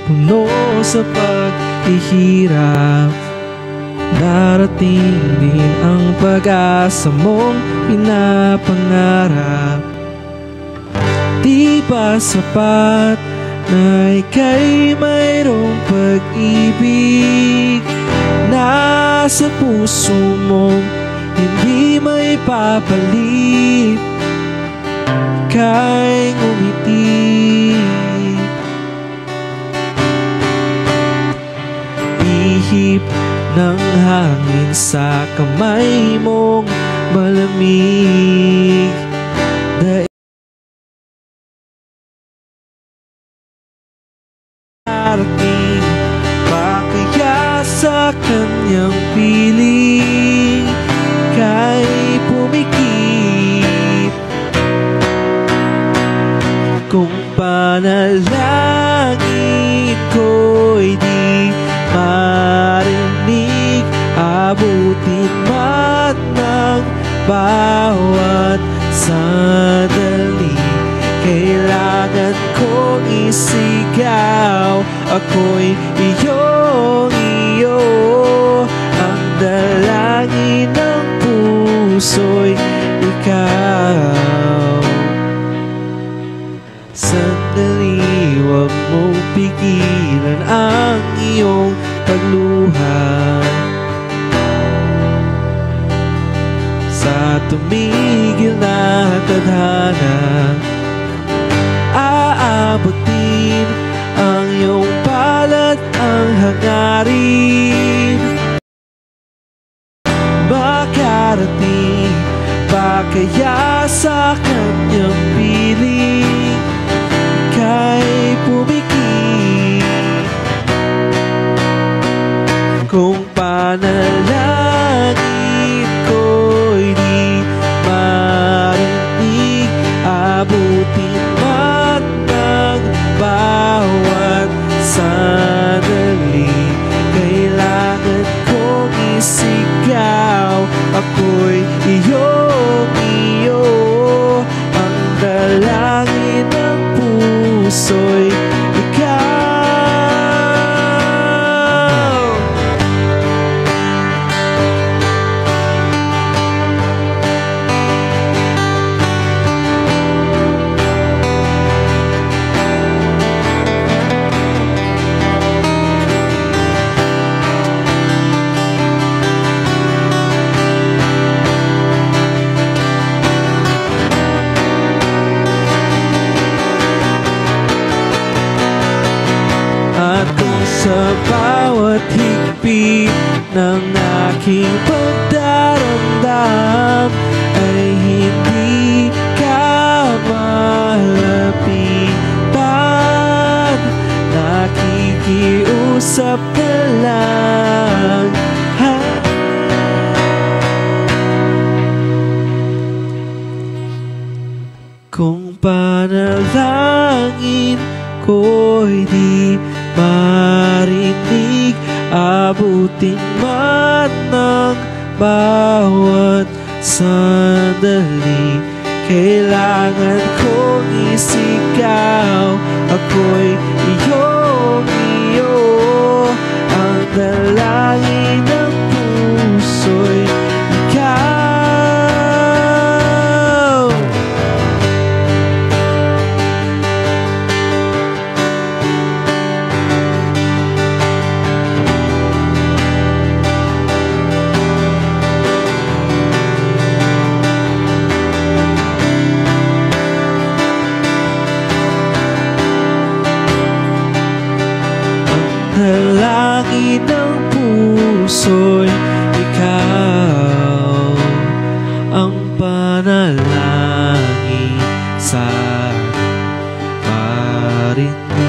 puno sa paghihirap. Darating din ang pag-asa mong pinapangarap. Di ba sapat na ika'y mayroong pag-ibig nasa puso mong hindi may papalit? Ika'y ngumiti, ihip ng hangin sa kamay mong malamig. Darating pa kaya sa kanyang piling kay pumikit? Kung panalangin ko'y di marinig, abutin man ng bawat sandali. Kailangan kong isigaw, ako'y iyong-iyo. Ang dalangin ng puso'y ikaw. Sandali, huwag mong pigilan ang iyong pagluha. Sa tumigil na tadhana, aabutin ang iyong palad, ang hangarin. Makarating pa kaya sa kanyang piling kay pumikit? Kung panalangin ko'y di marinig, abutin man ng bawat sandali. Kailangan kong isigaw, ako'y iyong-iyo. Ang dalangin ng puso'y ikaw. At kung sa bawat higpit ng aking pagdaramdam ay hindi ka malapitan, nakikiusap na lang. Kung panalangin ko'y di marinig, abutin man ng bawat sandali. Kailangan kong isigaw, ako'y iyong-iyo. Ang dalangin ng puso'y ikaw. Dalangin ng puso'y ikaw. Ang panalangin sa marinig.